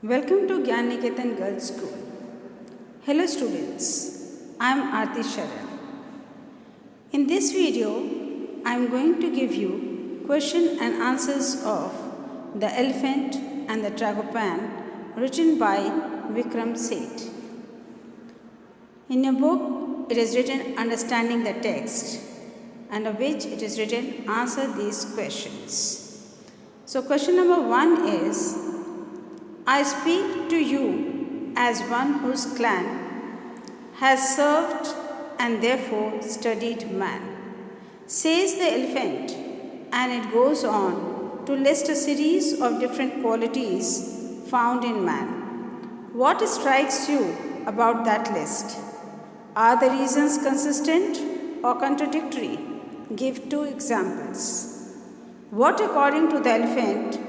Welcome to Gyan Niketan Girls School. Hello students, I am Aarti Sharan. In this video, I am going to give you question and answers of The Elephant and the Tragopan written by Vikram Seth. In your book, it is written Understanding the Text, under which it is written Answer these questions. So question number 1 is, I speak to you as one whose clan has served and therefore studied man, says the elephant, and it goes on to list a series of different qualities found in man. What strikes you about that list? Are the reasons consistent or contradictory? Give 2 examples. What, according to the elephant,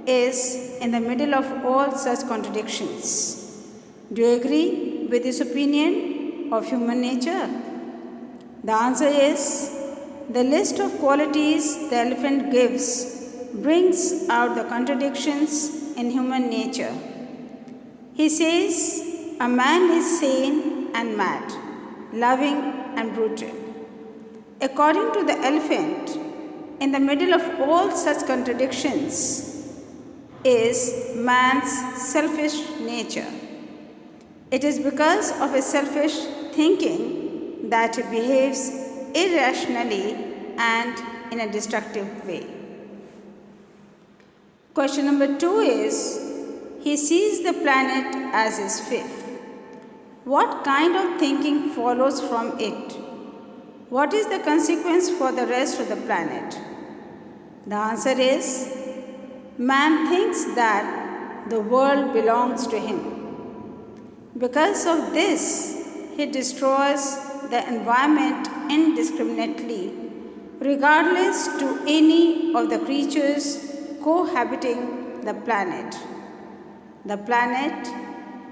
is in the middle of all such contradictions? Do you agree with this opinion of human nature? The answer is, the list of qualities the elephant gives brings out the contradictions in human nature. He says, a man is sane and mad, loving and brutal. According to the elephant, in the middle of all such contradictions is man's selfish nature. It is because of his selfish thinking that he behaves irrationally and in a destructive way. Question number 2 is, he sees the planet as his fifth. What kind of thinking follows from it? What is the consequence for the rest of the planet? The answer is, man thinks that the world belongs to him. Because of this, he destroys the environment indiscriminately, regardless to any of the creatures cohabiting the planet. The planet,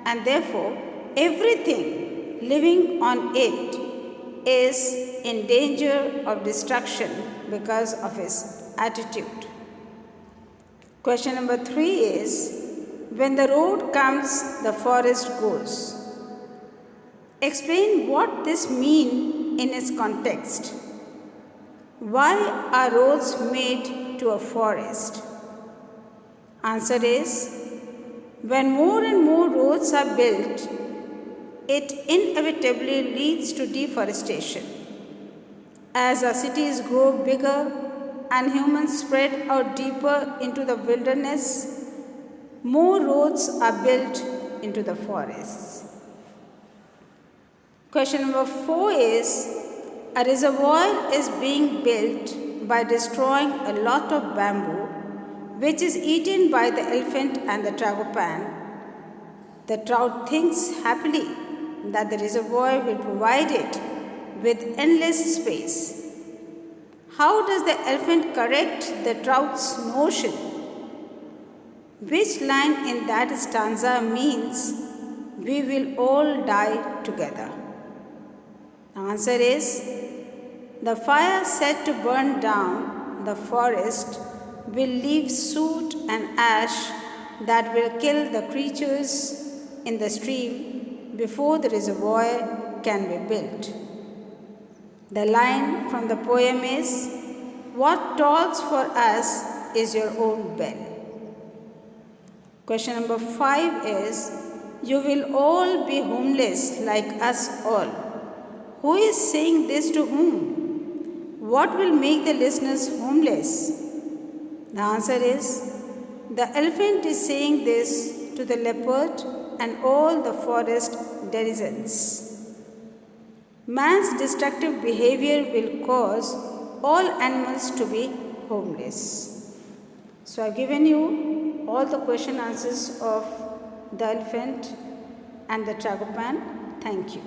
and therefore everything living on it, is in danger of destruction because of his attitude. Question number 3 is, when the road comes, the forest goes. Explain what this means in its context. Why are roads made to a forest? Answer is, when more and more roads are built, it inevitably leads to deforestation. As our cities grow bigger and humans spread out deeper into the wilderness, more roads are built into the forests. Question number 4 is, a reservoir is being built by destroying a lot of bamboo, which is eaten by the elephant and the tragopan. The trout thinks happily that the reservoir will provide it with endless space. How does the elephant correct the trout's notion? Which line in that stanza means we will all die together? The answer is, the fire set to burn down the forest will leave soot and ash that will kill the creatures in the stream before the reservoir can be built. The line from the poem is, what tolls for us is your own bell. Question number 5 is, you will all be homeless like us all. Who is saying this to whom? What will make the listeners homeless? The answer is, the elephant is saying this to the leopard and all the forest denizens. Man's destructive behavior will cause all animals to be homeless. So I have given you all the question answers of the elephant and the tragopan. Thank you.